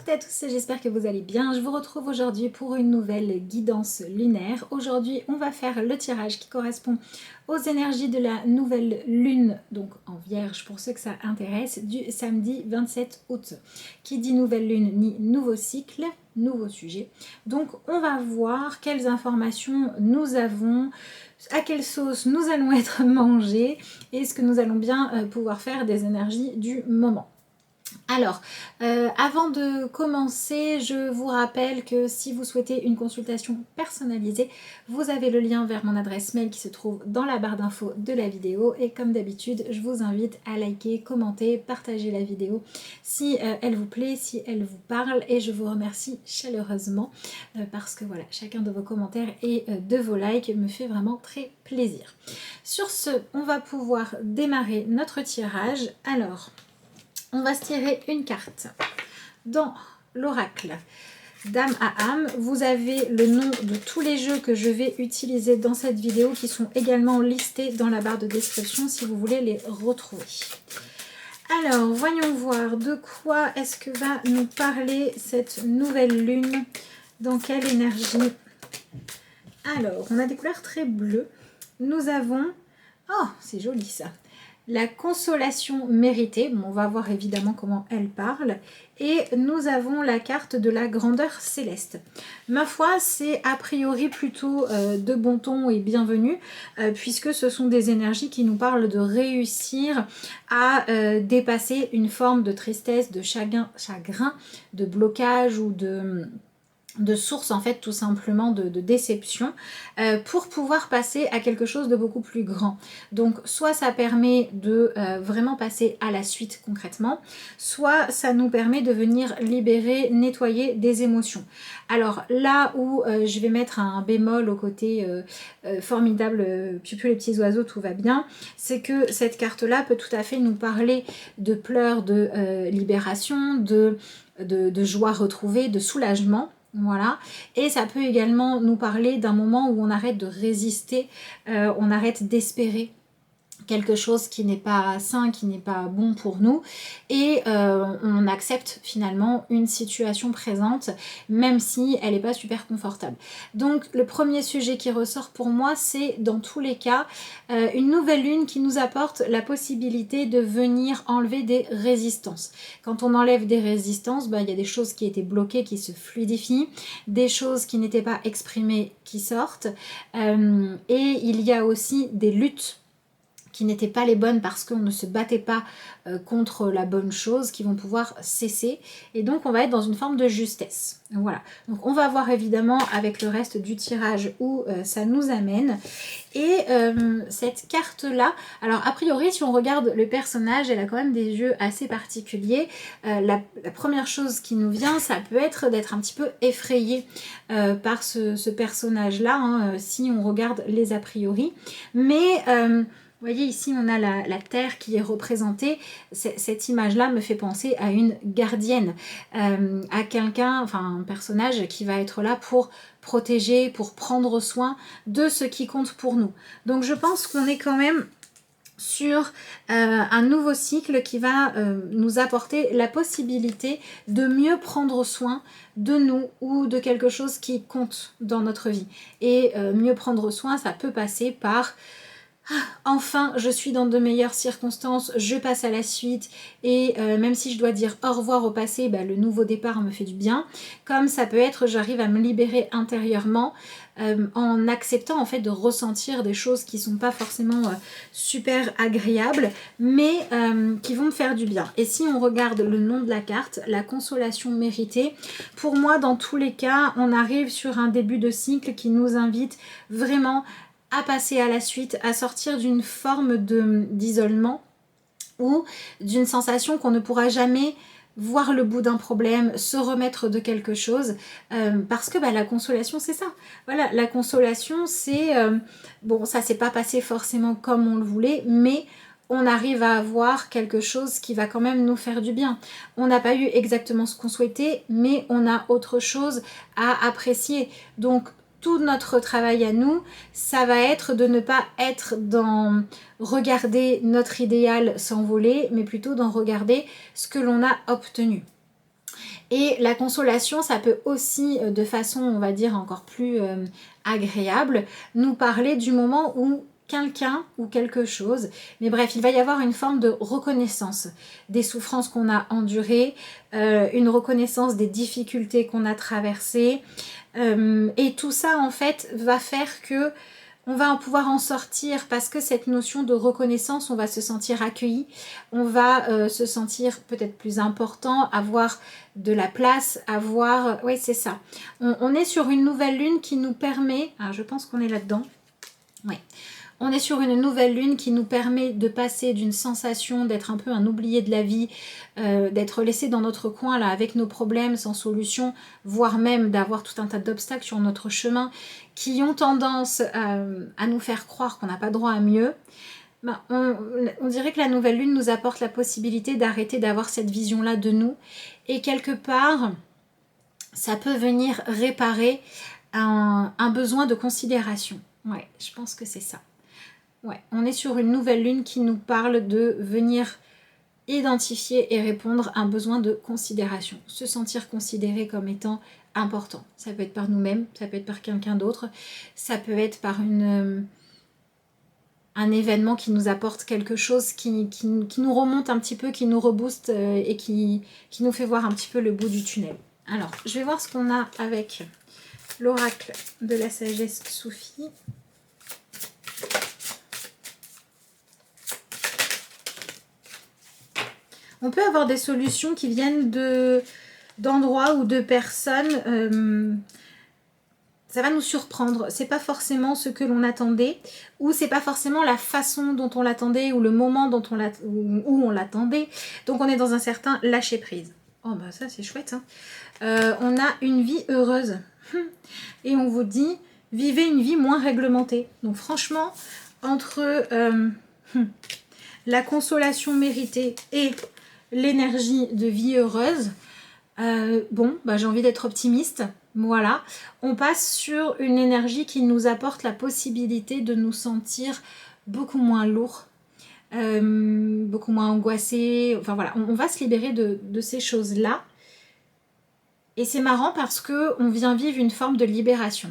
toutes et à tous, j'espère que vous allez bien. Je vous retrouve aujourd'hui pour une nouvelle guidance lunaire. Aujourd'hui, on va faire le tirage qui correspond aux énergies de la nouvelle lune, donc en vierge pour ceux que ça intéresse, du samedi 27 août. Qui dit nouvelle lune, ni nouveau cycle, nouveau sujet. Donc on va voir quelles informations nous avons, à quelle sauce nous allons être mangés et ce que nous allons bien pouvoir faire des énergies du moment. Alors, avant de commencer, je vous rappelle que si vous souhaitez une consultation personnalisée, vous avez le lien vers mon adresse mail qui se trouve dans la barre d'infos de la vidéo. Et comme d'habitude, je vous invite à liker, commenter, partager la vidéo si elle vous plaît, si elle vous parle. Et je vous remercie chaleureusement parce que voilà, chacun de vos commentaires et de vos likes me fait vraiment très plaisir. Sur ce, on va pouvoir démarrer notre tirage. Alors, on va se tirer une carte. Dans l'oracle Dame à âme, vous avez le nom de tous les jeux que je vais utiliser dans cette vidéo qui sont également listés dans la barre de description si vous voulez les retrouver. Alors, voyons voir de quoi est-ce que va nous parler cette nouvelle lune. Dans quelle énergie? Alors, on a des couleurs très bleues. Nous avons... Oh, c'est joli ça. La consolation méritée, bon, on va voir évidemment comment elle parle, et nous avons la carte de la grandeur céleste. Ma foi, c'est a priori plutôt de bon ton et bienvenu, puisque ce sont des énergies qui nous parlent de réussir à dépasser une forme de tristesse, de chagrin, de blocage ou de source en fait tout simplement de déception pour pouvoir passer à quelque chose de beaucoup plus grand. Donc soit ça permet de vraiment passer à la suite concrètement, soit ça nous permet de venir libérer, nettoyer des émotions. Alors là où je vais mettre un bémol au côté formidable, Pupu les petits oiseaux, tout va bien, c'est que cette carte là peut tout à fait nous parler de pleurs, de libération, de joie retrouvée, de soulagement. Voilà, et ça peut également nous parler d'un moment où on arrête de résister, on arrête d'espérer quelque chose qui n'est pas sain, qui n'est pas bon pour nous, et on accepte finalement une situation présente, même si elle n'est pas super confortable. Donc le premier sujet qui ressort pour moi, c'est dans tous les cas une nouvelle lune qui nous apporte la possibilité de venir enlever des résistances. Quand on enlève des résistances, il y a des choses qui étaient bloquées qui se fluidifient, des choses qui n'étaient pas exprimées qui sortent, et il y a aussi des luttes qui n'étaient pas les bonnes parce qu'on ne se battait pas contre la bonne chose, qui vont pouvoir cesser. Et donc on va être dans une forme de justesse. Voilà. Donc on va voir évidemment avec le reste du tirage où ça nous amène. Et cette carte-là, alors a priori si on regarde le personnage, elle a quand même des yeux assez particuliers. La première chose qui nous vient, ça peut être d'être un petit peu effrayé par ce personnage-là, hein, si on regarde les a priori. Mais... vous voyez ici on a la terre qui est représentée. Cette image là me fait penser à une gardienne, à quelqu'un, enfin un personnage qui va être là pour protéger, pour prendre soin de ce qui compte pour nous. Donc je pense qu'on est quand même sur un nouveau cycle qui va nous apporter la possibilité de mieux prendre soin de nous ou de quelque chose qui compte dans notre vie. Et mieux prendre soin, ça peut passer par enfin je suis dans de meilleures circonstances, je passe à la suite, et même si je dois dire au revoir au passé, le nouveau départ me fait du bien. Comme ça peut être j'arrive à me libérer intérieurement en acceptant en fait de ressentir des choses qui sont pas forcément super agréables, mais qui vont me faire du bien. Et si on regarde le nom de la carte, la consolation méritée, pour moi dans tous les cas on arrive sur un début de cycle qui nous invite vraiment à passer à la suite, à sortir d'une forme d'isolement ou d'une sensation qu'on ne pourra jamais voir le bout d'un problème, se remettre de quelque chose, parce que la consolation c'est ça. Voilà, la consolation c'est, bon ça s'est pas passé forcément comme on le voulait, mais on arrive à avoir quelque chose qui va quand même nous faire du bien. On n'a pas eu exactement ce qu'on souhaitait, mais on a autre chose à apprécier. Donc tout notre travail à nous, ça va être de ne pas être dans regarder notre idéal s'envoler, mais plutôt dans regarder ce que l'on a obtenu. Et la consolation, ça peut aussi, de façon, on va dire, encore plus agréable, nous parler du moment où quelqu'un ou quelque chose, mais bref, il va y avoir une forme de reconnaissance des souffrances qu'on a endurées, une reconnaissance des difficultés qu'on a traversées, et tout ça, en fait, va faire que on va pouvoir en sortir parce que cette notion de reconnaissance, on va se sentir accueilli, on va se sentir peut-être plus important, avoir de la place, avoir... Oui, c'est ça. On est sur une nouvelle lune qui nous permet... Ah, je pense qu'on est là-dedans. Oui. On est sur une nouvelle lune qui nous permet de passer d'une sensation d'être un peu un oublié de la vie, d'être laissé dans notre coin là avec nos problèmes sans solution, voire même d'avoir tout un tas d'obstacles sur notre chemin qui ont tendance à nous faire croire qu'on n'a pas droit à mieux. Ben, on dirait que la nouvelle lune nous apporte la possibilité d'arrêter d'avoir cette vision-là de nous et quelque part, ça peut venir réparer un besoin de considération. Ouais, je pense que c'est ça. Ouais, on est sur une nouvelle lune qui nous parle de venir identifier et répondre à un besoin de considération. Se sentir considéré comme étant important. Ça peut être par nous-mêmes, ça peut être par quelqu'un d'autre, ça peut être par un événement qui nous apporte quelque chose qui nous remonte un petit peu, qui nous rebooste et qui nous fait voir un petit peu le bout du tunnel. Alors, je vais voir ce qu'on a avec l'oracle de la sagesse Sophie. On peut avoir des solutions qui viennent d'endroits ou de personnes. Ça va nous surprendre. C'est pas forcément ce que l'on attendait, ou c'est pas forcément la façon dont on l'attendait, ou le moment où on l'attendait. Donc on est dans un certain lâcher prise. Oh bah ça c'est chouette. Hein. On a une vie heureuse. Et on vous dit, vivez une vie moins réglementée. Donc franchement, entre la consolation méritée et l'énergie de vie heureuse, j'ai envie d'être optimiste. Voilà, on passe sur une énergie qui nous apporte la possibilité de nous sentir beaucoup moins lourd, beaucoup moins angoissé. Enfin voilà, on va se libérer de ces choses-là. Et c'est marrant parce qu'on vient vivre une forme de libération.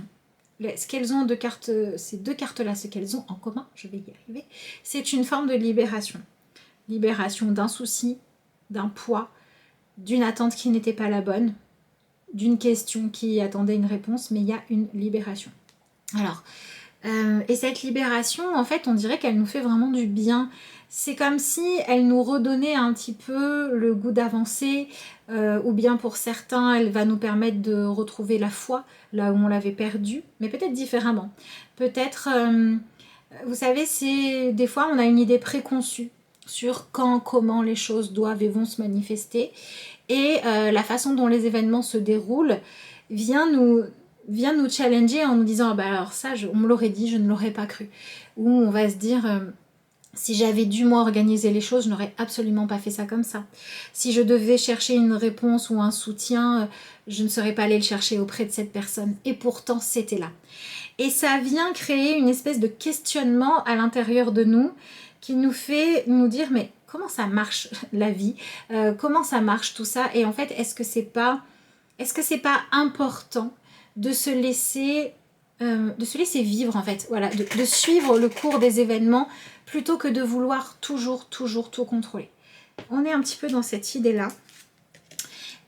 Ce qu'elles ont de cartes, ces deux cartes-là, ce qu'elles ont en commun, je vais y arriver, c'est une forme de libération. Libération d'un souci, d'un poids, d'une attente qui n'était pas la bonne, d'une question qui attendait une réponse, mais il y a une libération. Alors, et cette libération, en fait, on dirait qu'elle nous fait vraiment du bien. C'est comme si elle nous redonnait un petit peu le goût d'avancer, ou bien pour certains, elle va nous permettre de retrouver la foi, là où on l'avait perdue, mais peut-être différemment. Peut-être, vous savez, c'est des fois, on a une idée préconçue sur quand, comment les choses doivent et vont se manifester. Et la façon dont les événements se déroulent vient nous challenger en nous disant bah alors ça, on me l'aurait dit, je ne l'aurais pas cru. Ou on va se dire si j'avais dû moi organiser les choses, je n'aurais absolument pas fait ça comme ça. Si je devais chercher une réponse ou un soutien, je ne serais pas allée le chercher auprès de cette personne. Et pourtant, c'était là. Et ça vient créer une espèce de questionnement à l'intérieur de nous qui nous fait nous dire mais comment ça marche la vie, comment ça marche tout ça, et en fait est-ce que c'est pas important de se laisser vivre en fait, voilà, de suivre le cours des événements plutôt que de vouloir toujours tout contrôler. On est un petit peu dans cette idée là.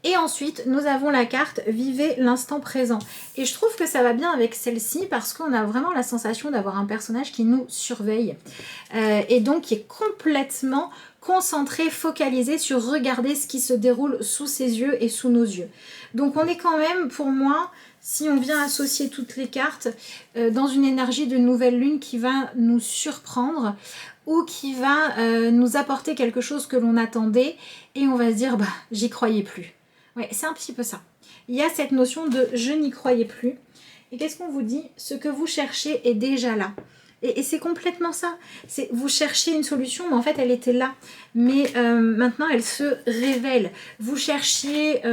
Et ensuite, nous avons la carte « Vivez l'instant présent ». Et je trouve que ça va bien avec celle-ci parce qu'on a vraiment la sensation d'avoir un personnage qui nous surveille. Et donc qui est complètement concentré, focalisé sur regarder ce qui se déroule sous ses yeux et sous nos yeux. Donc on est quand même, pour moi, si on vient associer toutes les cartes, dans une énergie de nouvelle lune qui va nous surprendre ou qui va nous apporter quelque chose que l'on attendait et on va se dire bah j'y croyais plus. Ouais, c'est un petit peu ça. Il y a cette notion de je n'y croyais plus. Et qu'est-ce qu'on vous dit? Ce que vous cherchez est déjà là. Et c'est complètement ça. Vous cherchiez une solution, mais en fait elle était là. Mais maintenant elle se révèle. Vous cherchiez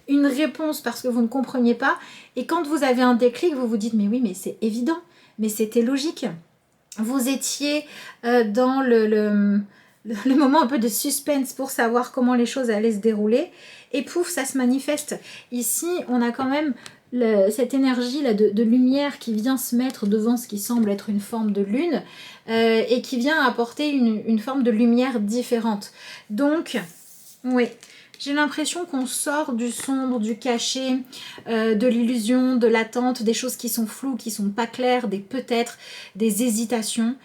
une réponse parce que vous ne compreniez pas. Et quand vous avez un déclic, vous vous dites mais oui, mais c'est évident. Mais c'était logique. Vous étiez dans le moment un peu de suspense pour savoir comment les choses allaient se dérouler. Et pouf, ça se manifeste. Ici, on a quand même cette énergie là de lumière qui vient se mettre devant ce qui semble être une forme de lune et qui vient apporter une forme de lumière différente. Donc, oui, j'ai l'impression qu'on sort du sombre, du caché, de l'illusion, de l'attente, des choses qui sont floues, qui sont pas claires, des peut-être, des hésitations,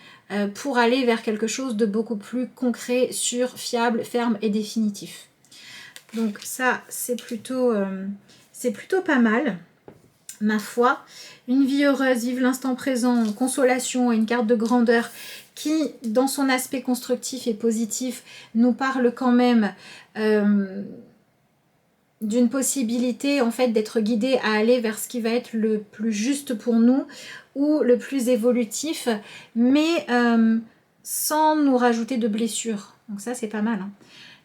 pour aller vers quelque chose de beaucoup plus concret, sûr, fiable, ferme et définitif. Donc ça, c'est plutôt pas mal, ma foi. Une vie heureuse, vive l'instant présent, consolation et une carte de grandeur qui, dans son aspect constructif et positif, nous parle quand même d'une possibilité en fait d'être guidé à aller vers ce qui va être le plus juste pour nous ou le plus évolutif, mais sans nous rajouter de blessures. Donc ça, c'est pas mal, hein.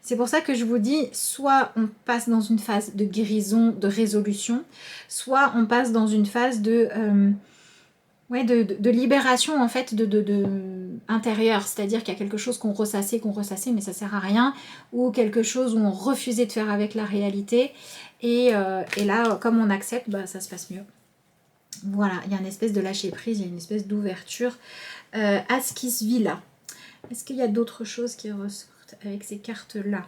C'est pour ça que je vous dis, soit on passe dans une phase de guérison, de résolution, soit on passe dans une phase de libération en fait intérieure. C'est-à-dire qu'il y a quelque chose qu'on ressassait, mais ça sert à rien, ou quelque chose où on refusait de faire avec la réalité. Et là, comme on accepte, bah, ça se passe mieux. Voilà, il y a une espèce de lâcher prise, il y a une espèce d'ouverture à ce qui se vit là. Est-ce qu'il y a d'autres choses qui ressortent avec ces cartes-là?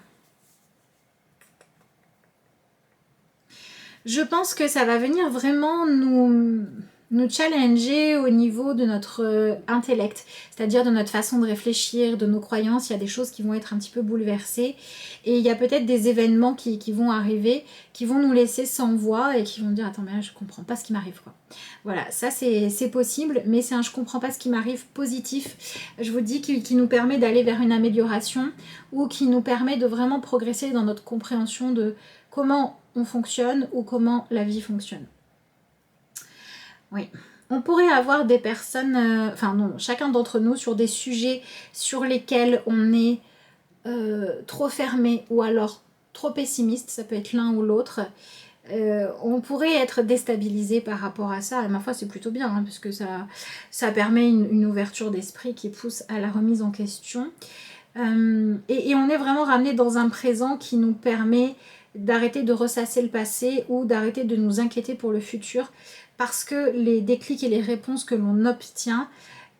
Je pense que ça va venir vraiment nous challenger au niveau de notre intellect, c'est-à-dire de notre façon de réfléchir, de nos croyances. Il y a des choses qui vont être un petit peu bouleversées et il y a peut-être des événements qui vont arriver, qui vont nous laisser sans voix et qui vont dire « Attends, mais là, je comprends pas ce qui m'arrive, quoi. » Voilà, ça c'est possible, mais c'est un « je comprends pas ce qui m'arrive » positif, je vous dis, qui nous permet d'aller vers une amélioration ou qui nous permet de vraiment progresser dans notre compréhension de comment on fonctionne ou comment la vie fonctionne. Oui, on pourrait avoir des personnes, enfin non, chacun d'entre nous sur des sujets sur lesquels on est trop fermé ou alors trop pessimiste, ça peut être l'un ou l'autre. On pourrait être déstabilisé par rapport à ça, et ma foi c'est plutôt bien, hein, parce que ça permet une ouverture d'esprit qui pousse à la remise en question. Et on est vraiment ramené dans un présent qui nous permet d'arrêter de ressasser le passé ou d'arrêter de nous inquiéter pour le futur, parce que les déclics et les réponses que l'on obtient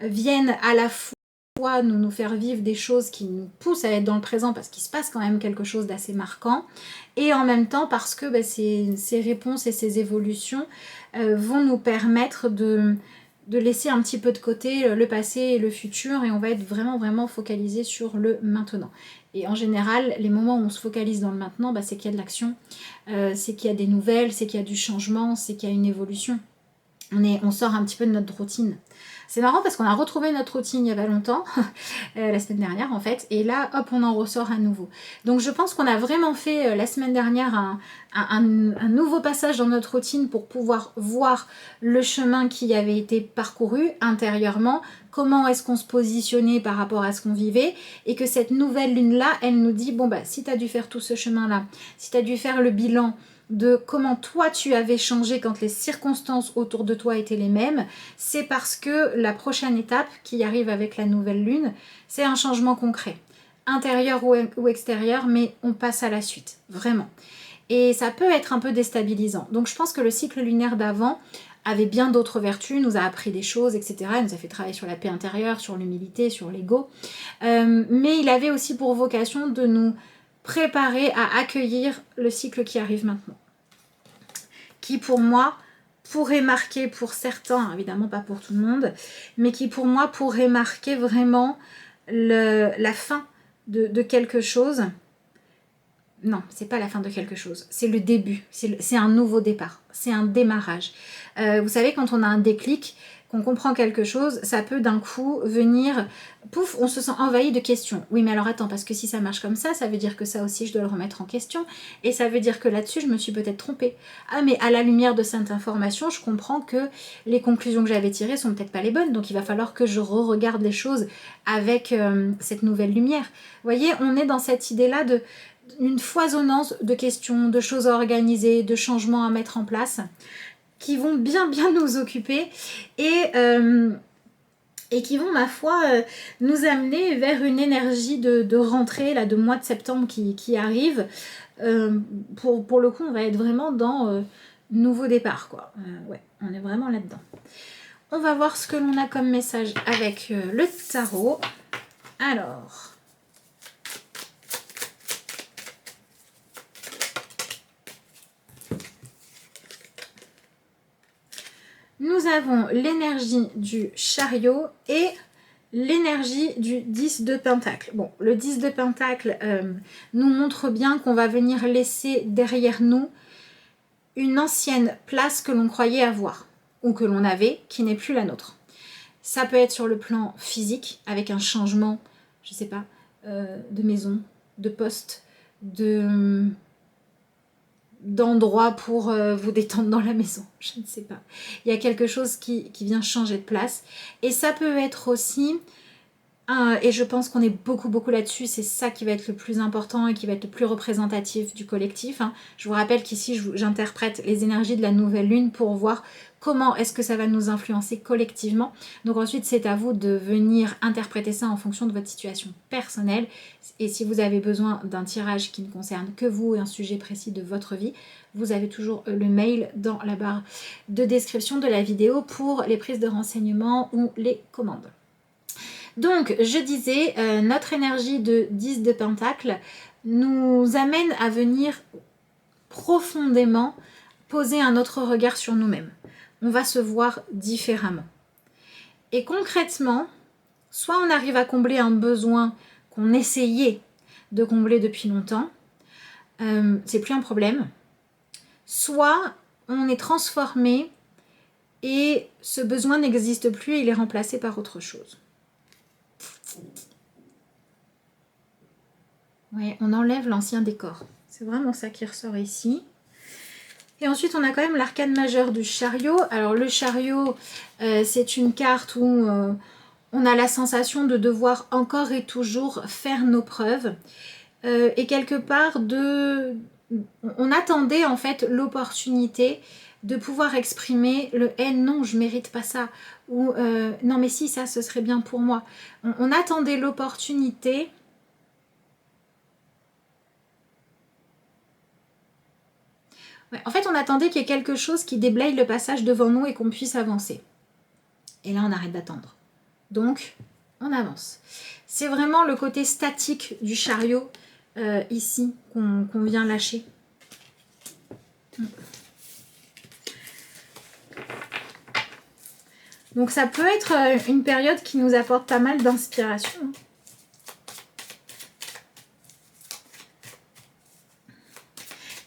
viennent à la fois nous faire vivre des choses qui nous poussent à être dans le présent parce qu'il se passe quand même quelque chose d'assez marquant, et en même temps parce que ces réponses et ces évolutions vont nous permettre de laisser un petit peu de côté le passé et le futur, et on va être vraiment focalisé sur le maintenant. Et en général, les moments où on se focalise dans le maintenant, c'est qu'il y a de l'action, c'est qu'il y a des nouvelles, c'est qu'il y a du changement, c'est qu'il y a une évolution. On sort un petit peu de notre routine. C'est marrant parce qu'on a retrouvé notre routine il y a pas longtemps, la semaine dernière en fait, et là hop on en ressort à nouveau. Donc je pense qu'on a vraiment fait la semaine dernière un nouveau passage dans notre routine pour pouvoir voir le chemin qui avait été parcouru intérieurement, comment est-ce qu'on se positionnait par rapport à ce qu'on vivait, et que cette nouvelle lune là, elle nous dit bon si tu as dû faire tout ce chemin là, si tu as dû faire le bilan de comment toi tu avais changé quand les circonstances autour de toi étaient les mêmes, c'est parce que la prochaine étape qui arrive avec la nouvelle lune, c'est un changement concret, intérieur ou extérieur, mais on passe à la suite, vraiment. Et ça peut être un peu déstabilisant. Donc je pense que le cycle lunaire d'avant avait bien d'autres vertus, nous a appris des choses, etc. Il nous a fait travailler sur la paix intérieure, sur l'humilité, sur l'ego. Mais il avait aussi pour vocation de nous préparer à accueillir le cycle qui arrive maintenant, qui pour moi pourrait marquer, pour certains, évidemment pas pour tout le monde, mais qui pour moi pourrait marquer vraiment la fin de quelque chose. Non, c'est pas la fin de quelque chose, c'est le début, c'est un nouveau départ, c'est un démarrage. Vous savez, quand on a un déclic, qu'on comprend quelque chose, ça peut d'un coup venir, pouf, on se sent envahi de questions. Oui, mais alors attends, parce que si ça marche comme ça veut dire que ça aussi je dois le remettre en question, et ça veut dire que là-dessus je me suis peut-être trompée. Ah, mais à la lumière de cette information, je comprends que les conclusions que j'avais tirées sont peut-être pas les bonnes, donc il va falloir que je re-regarde les choses avec cette nouvelle lumière. Vous voyez, on est dans cette idée-là une foisonnance de questions, de choses à organiser, de changements à mettre en place, qui vont bien nous occuper, et et qui vont, ma foi, nous amener vers une énergie de rentrée, là, de mois de septembre qui arrive. Pour le coup, on va être vraiment dans nouveau départ, quoi. Ouais, on est vraiment là-dedans. On va voir ce que l'on a comme message avec le tarot. Alors... Nous avons l'énergie du chariot et l'énergie du 10 de pentacle. Bon, le 10 de pentacle nous montre bien qu'on va venir laisser derrière nous une ancienne place que l'on croyait avoir ou que l'on avait qui n'est plus la nôtre. Ça peut être sur le plan physique avec un changement, je sais pas, de maison, de poste, d'endroit pour vous détendre dans la maison, je ne sais pas. Il y a quelque chose qui vient changer de place. Et ça peut être aussi, et je pense qu'on est beaucoup là-dessus, c'est ça qui va être le plus important et qui va être le plus représentatif du collectif. Je vous rappelle qu'ici, j'interprète les énergies de la nouvelle lune pour voir comment est-ce que ça va nous influencer collectivement. Donc ensuite, c'est à vous de venir interpréter ça en fonction de votre situation personnelle. Et si vous avez besoin d'un tirage qui ne concerne que vous et un sujet précis de votre vie, vous avez toujours le mail dans la barre de description de la vidéo pour les prises de renseignements ou les commandes. Donc, je disais, notre énergie de 10 de pentacle nous amène à venir profondément poser un autre regard sur nous-mêmes. On va se voir différemment. Et concrètement, soit on arrive à combler un besoin qu'on essayait de combler depuis longtemps, c'est plus un problème, soit on est transformé et ce besoin n'existe plus et il est remplacé par autre chose. Ouais, on enlève l'ancien décor. C'est vraiment ça qui ressort ici. Et ensuite, on a quand même l'arcane majeur du chariot. Alors, le chariot, c'est une carte où on a la sensation de devoir encore et toujours faire nos preuves. Et quelque part, on attendait en fait l'opportunité de pouvoir exprimer le « non, je mérite pas ça » ou « non, mais si, ça, ce serait bien pour moi ». On attendait l'opportunité... Ouais, en fait, on attendait qu'il y ait quelque chose qui déblaye le passage devant nous et qu'on puisse avancer. Et là, on arrête d'attendre. Donc, on avance. C'est vraiment le côté statique du chariot, ici, qu'on vient lâcher. Donc, ça peut être une période qui nous apporte pas mal d'inspiration.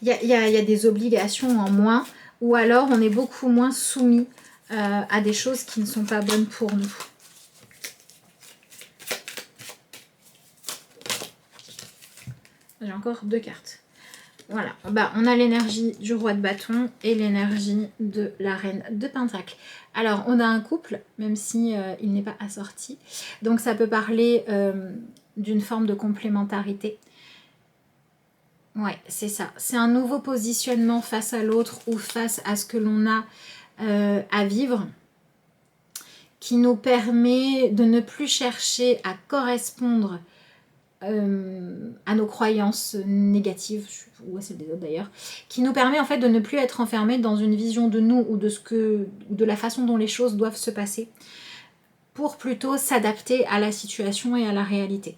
Il y a des obligations en moins, ou alors on est beaucoup moins soumis à des choses qui ne sont pas bonnes pour nous. J'ai encore 2 cartes. Voilà, bah, on a l'énergie du roi de bâton et l'énergie de la reine de pentacle. Alors, on a un couple, même si il n'est pas assorti. Donc, ça peut parler d'une forme de complémentarité. Ouais, c'est ça. C'est un nouveau positionnement face à l'autre ou face à ce que l'on a à vivre qui nous permet de ne plus chercher à correspondre à nos croyances négatives, ou à celles des autres d'ailleurs, qui nous permet en fait de ne plus être enfermés dans une vision de nous ou de la façon dont les choses doivent se passer pour plutôt s'adapter à la situation et à la réalité.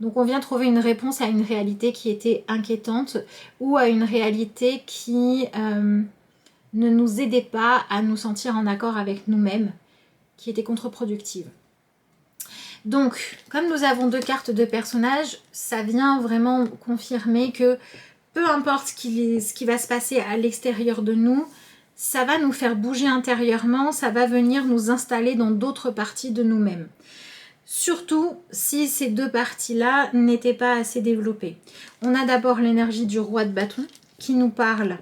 Donc on vient trouver une réponse à une réalité qui était inquiétante ou à une réalité qui ne nous aidait pas à nous sentir en accord avec nous-mêmes, qui était contre-productive. Donc, comme nous avons 2 cartes de personnages, ça vient vraiment confirmer que peu importe ce qui va se passer à l'extérieur de nous, ça va nous faire bouger intérieurement, ça va venir nous installer dans d'autres parties de nous-mêmes. Surtout si ces 2 parties-là n'étaient pas assez développées. On a d'abord l'énergie du roi de bâton qui nous parle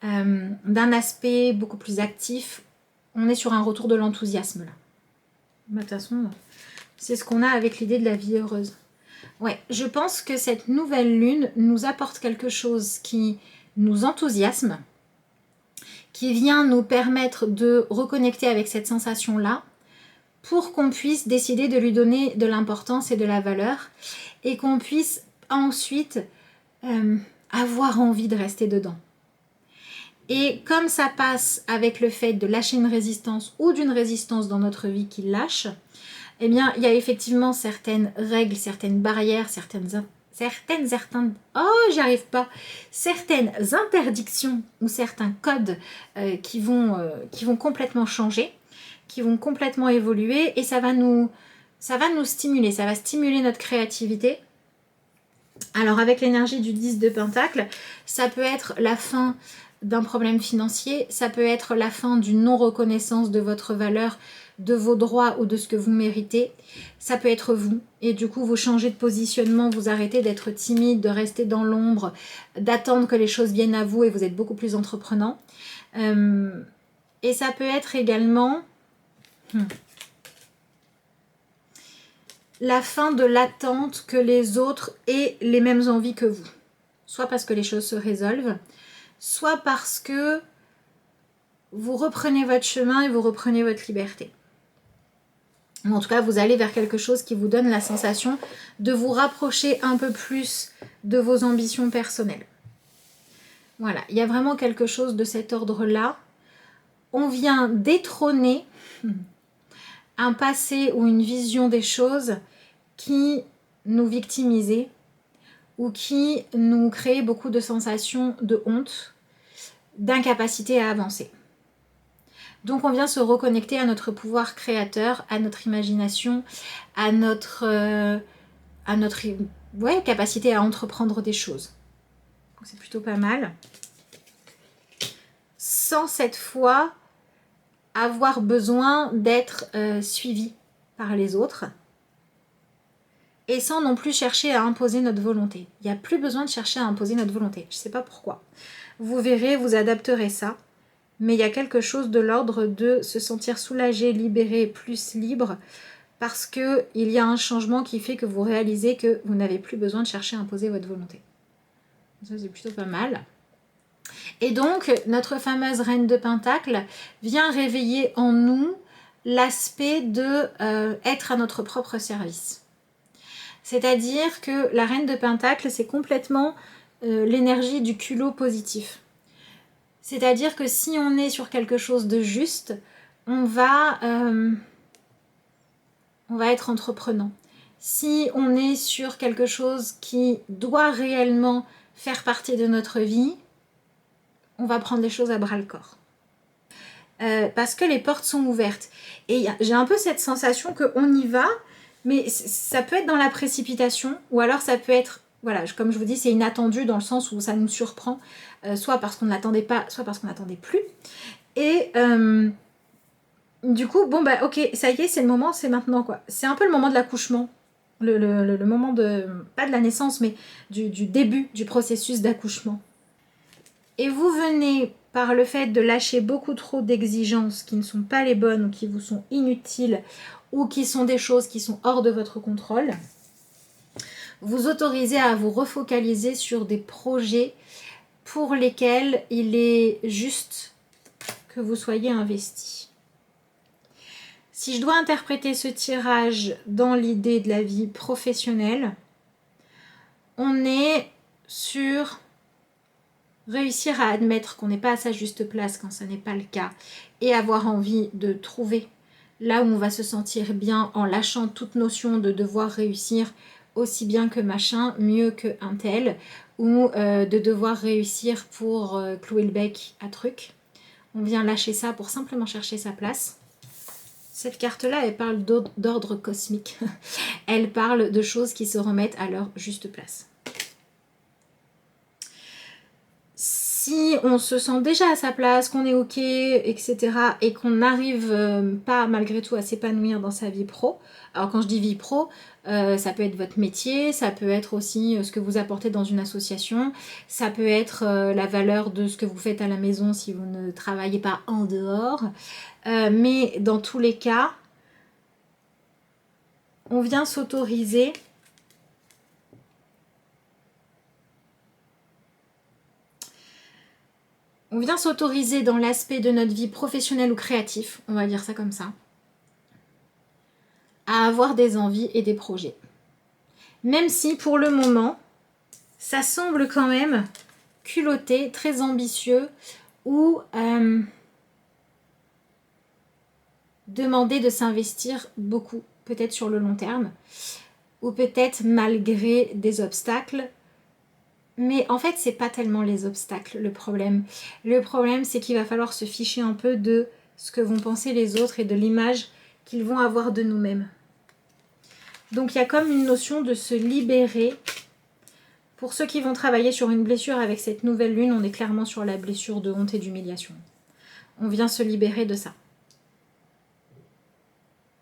d'un aspect beaucoup plus actif. On est sur un retour de l'enthousiasme là. De toute façon, c'est ce qu'on a avec l'idée de la vie heureuse. Ouais, je pense que cette nouvelle lune nous apporte quelque chose qui nous enthousiasme, qui vient nous permettre de reconnecter avec cette sensation-là, pour qu'on puisse décider de lui donner de l'importance et de la valeur et qu'on puisse ensuite avoir envie de rester dedans. Et comme ça passe avec le fait de lâcher une résistance ou d'une résistance dans notre vie qui lâche, eh bien, il y a effectivement certaines règles, certaines barrières, certaines interdictions ou certains codes qui vont complètement changer, qui vont complètement évoluer, et ça va nous stimuler, ça va stimuler notre créativité. Alors avec l'énergie du 10 de Pentacle, ça peut être la fin d'un problème financier, ça peut être la fin d'une non-reconnaissance de votre valeur, de vos droits ou de ce que vous méritez. Ça peut être vous, et du coup vous changez de positionnement, vous arrêtez d'être timide, de rester dans l'ombre, d'attendre que les choses viennent à vous et vous êtes beaucoup plus entreprenant. Et ça peut être également la fin de l'attente que les autres aient les mêmes envies que vous. Soit parce que les choses se résolvent, soit parce que vous reprenez votre chemin et vous reprenez votre liberté. Ou en tout cas, vous allez vers quelque chose qui vous donne la sensation de vous rapprocher un peu plus de vos ambitions personnelles. Voilà, il y a vraiment quelque chose de cet ordre-là. On vient détrôner un passé ou une vision des choses qui nous victimisait ou qui nous créait beaucoup de sensations de honte, d'incapacité à avancer. Donc on vient se reconnecter à notre pouvoir créateur, à notre imagination, à notre capacité à entreprendre des choses. C'est plutôt pas mal. Sans cette fois avoir besoin d'être suivi par les autres. Et sans non plus chercher à imposer notre volonté. Il n'y a plus besoin de chercher à imposer notre volonté. Je ne sais pas pourquoi. Vous verrez, vous adapterez ça. Mais il y a quelque chose de l'ordre de se sentir soulagé, libéré, plus libre. Parce qu'il y a un changement qui fait que vous réalisez que vous n'avez plus besoin de chercher à imposer votre volonté. Ça, c'est plutôt pas mal. Et donc, notre fameuse reine de Pentacle vient réveiller en nous l'aspect de être à notre propre service. C'est-à-dire que la reine de Pentacle, c'est complètement l'énergie du culot positif. C'est-à-dire que si on est sur quelque chose de juste, on va être entreprenant. Si on est sur quelque chose qui doit réellement faire partie de notre vie, on va prendre les choses à bras-le-corps. Parce que les portes sont ouvertes. Et j'ai un peu cette sensation qu'on y va, mais ça peut être dans la précipitation, ou alors ça peut être, voilà, comme je vous dis, c'est inattendu dans le sens où ça nous surprend, soit parce qu'on ne l'attendait pas, soit parce qu'on n'attendait plus. Et du coup, bon bah ok, ça y est, c'est le moment, c'est maintenant quoi. C'est un peu le moment de l'accouchement, le moment de, pas de la naissance, mais du début du processus d'accouchement. Et vous venez, par le fait de lâcher beaucoup trop d'exigences qui ne sont pas les bonnes ou qui vous sont inutiles ou qui sont des choses qui sont hors de votre contrôle, vous autorisez à vous refocaliser sur des projets pour lesquels il est juste que vous soyez investi. Si je dois interpréter ce tirage dans l'idée de la vie professionnelle, on est sur réussir à admettre qu'on n'est pas à sa juste place quand ce n'est pas le cas et avoir envie de trouver là où on va se sentir bien en lâchant toute notion de devoir réussir aussi bien que machin, mieux que un tel, ou de devoir réussir pour clouer le bec à truc. On vient lâcher ça pour simplement chercher sa place. Cette carte-là, elle parle d'ordre cosmique. Elle parle de choses qui se remettent à leur juste place. Si on se sent déjà à sa place, qu'on est ok, etc. et qu'on n'arrive pas malgré tout à s'épanouir dans sa vie pro, alors quand je dis vie pro, ça peut être votre métier, ça peut être aussi ce que vous apportez dans une association, ça peut être la valeur de ce que vous faites à la maison si vous ne travaillez pas en dehors, mais dans tous les cas, on vient s'autoriser dans l'aspect de notre vie professionnelle ou créatif, on va dire ça comme ça, à avoir des envies et des projets. Même si pour le moment, ça semble quand même culotté, très ambitieux ou demander de s'investir beaucoup, peut-être sur le long terme, ou peut-être malgré des obstacles. Mais en fait, c'est pas tellement les obstacles le problème. Le problème, c'est qu'il va falloir se ficher un peu de ce que vont penser les autres et de l'image qu'ils vont avoir de nous-mêmes. Donc il y a comme une notion de se libérer. Pour ceux qui vont travailler sur une blessure avec cette nouvelle lune, on est clairement sur la blessure de honte et d'humiliation. On vient se libérer de ça.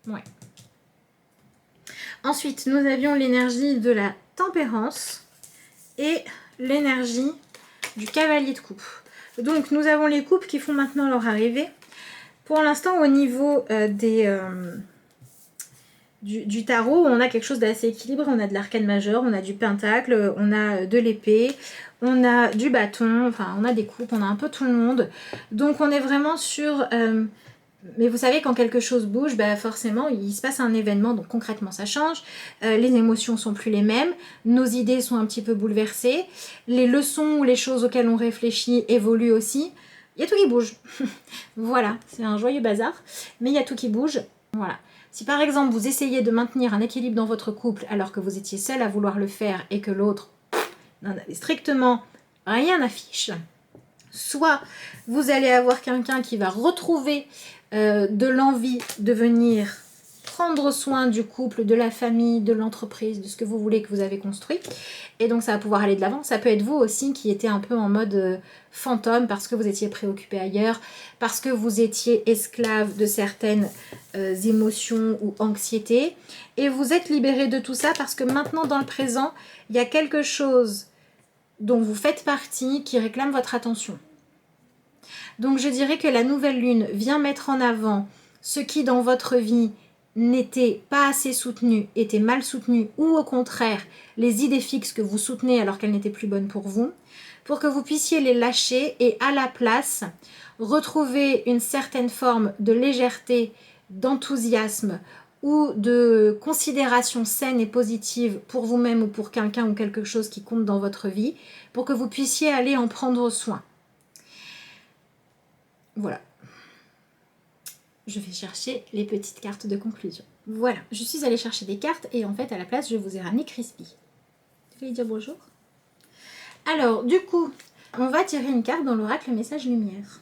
Ouais. Ensuite, nous avions l'énergie de la tempérance et l'énergie du cavalier de coupe. Donc nous avons les coupes qui font maintenant leur arrivée. Pour l'instant, au niveau du tarot, on a quelque chose d'assez équilibré. On a de l'arcane majeur, on a du pentacle, on a de l'épée, on a du bâton, enfin on a des coupes, on a un peu tout le monde. Donc on est vraiment sur... mais vous savez, quand quelque chose bouge, bah forcément, il se passe un événement, donc concrètement, ça change. Les émotions sont plus les mêmes, nos idées sont un petit peu bouleversées, les leçons ou les choses auxquelles on réfléchit évoluent aussi. Il y a tout qui bouge. Voilà, c'est un joyeux bazar, mais il y a tout qui bouge. Voilà. Si par exemple, vous essayez de maintenir un équilibre dans votre couple alors que vous étiez seul à vouloir le faire et que l'autre n'en avait strictement rien à fiche, soit vous allez avoir quelqu'un qui va retrouver de l'envie de venir prendre soin du couple, de la famille, de l'entreprise, de ce que vous voulez que vous avez construit. Et donc ça va pouvoir aller de l'avant. Ça peut être vous aussi qui étiez un peu en mode fantôme parce que vous étiez préoccupé ailleurs, parce que vous étiez esclave de certaines émotions ou anxiétés. Et vous êtes libéré de tout ça parce que maintenant dans le présent, il y a quelque chose dont vous faites partie qui réclame votre attention. Donc je dirais que la nouvelle lune vient mettre en avant ce qui dans votre vie n'était pas assez soutenu, était mal soutenu, ou au contraire les idées fixes que vous soutenez alors qu'elles n'étaient plus bonnes pour vous, pour que vous puissiez les lâcher et à la place retrouver une certaine forme de légèreté, d'enthousiasme ou de considération saine et positive pour vous-même ou pour quelqu'un ou quelque chose qui compte dans votre vie, pour que vous puissiez aller en prendre soin. Voilà. Je vais chercher les petites cartes de conclusion. Voilà, je suis allée chercher des cartes et en fait à la place je vous ai ramené Crispy. Tu veux lui dire bonjour? Alors du coup, on va tirer une carte dans l'oracle message lumière.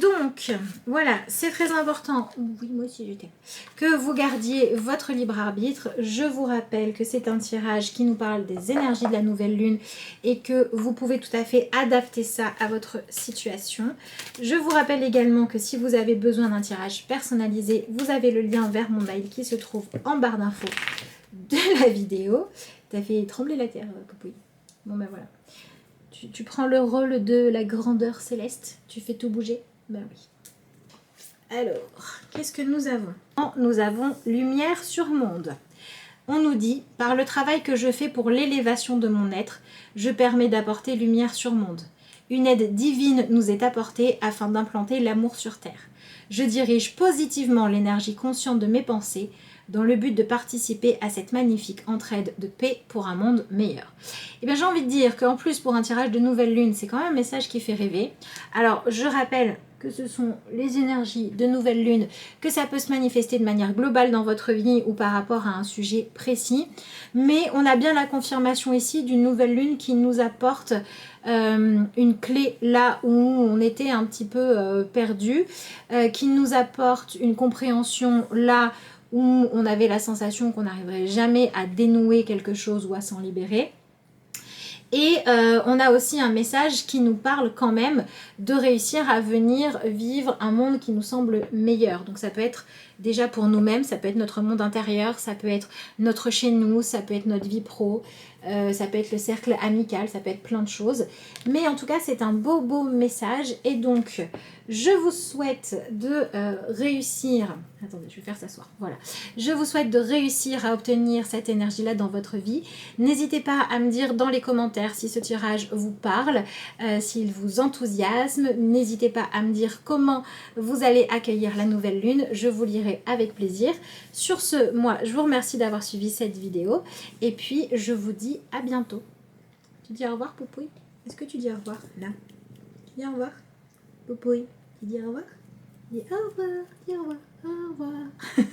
Donc, voilà, c'est très important, oui moi aussi je t'aime, que vous gardiez votre libre arbitre. Je vous rappelle que c'est un tirage qui nous parle des énergies de la nouvelle lune et que vous pouvez tout à fait adapter ça à votre situation. Je vous rappelle également que si vous avez besoin d'un tirage personnalisé, vous avez le lien vers mon mail qui se trouve en barre d'infos de la vidéo. T'as fait trembler la terre, Popouille. Bon ben voilà. Tu prends le rôle de la grandeur céleste, tu fais tout bouger. Ben oui. Alors, qu'est-ce que nous avons? Nous avons lumière sur monde. On nous dit, par le travail que je fais pour l'élévation de mon être, je permets d'apporter lumière sur monde. Une aide divine nous est apportée afin d'implanter l'amour sur terre. Je dirige positivement l'énergie consciente de mes pensées dans le but de participer à cette magnifique entraide de paix pour un monde meilleur. Et bien j'ai envie de dire qu'en plus pour un tirage de nouvelle lune, c'est quand même un message qui fait rêver. Alors je rappelle que ce sont les énergies de nouvelle lune, que ça peut se manifester de manière globale dans votre vie ou par rapport à un sujet précis. Mais on a bien la confirmation ici d'une nouvelle lune qui nous apporte une clé là où on était un petit peu perdu, qui nous apporte une compréhension là où on avait la sensation qu'on n'arriverait jamais à dénouer quelque chose ou à s'en libérer. Et on a aussi un message qui nous parle quand même de réussir à venir vivre un monde qui nous semble meilleur. Donc ça peut être déjà pour nous-mêmes, ça peut être notre monde intérieur, ça peut être notre chez nous, ça peut être notre vie pro, ça peut être le cercle amical, ça peut être plein de choses. Mais en tout cas, c'est un beau message. Et donc, je vous souhaite de réussir... Attendez, je vais faire s'asseoir. Voilà. Je vous souhaite de réussir à obtenir cette énergie-là dans votre vie. N'hésitez pas à me dire dans les commentaires si ce tirage vous parle, s'il vous enthousiasme. N'hésitez pas à me dire comment vous allez accueillir la nouvelle lune. Je vous lirai avec plaisir. Sur ce, moi, je vous remercie d'avoir suivi cette vidéo. Et puis, je vous dis à bientôt. Tu dis au revoir, Poupouille? Est-ce que tu dis au revoir, là? Tu dis au revoir, Poupouille? Tu dis au revoir? Dis au revoir, dis au revoir, au revoir.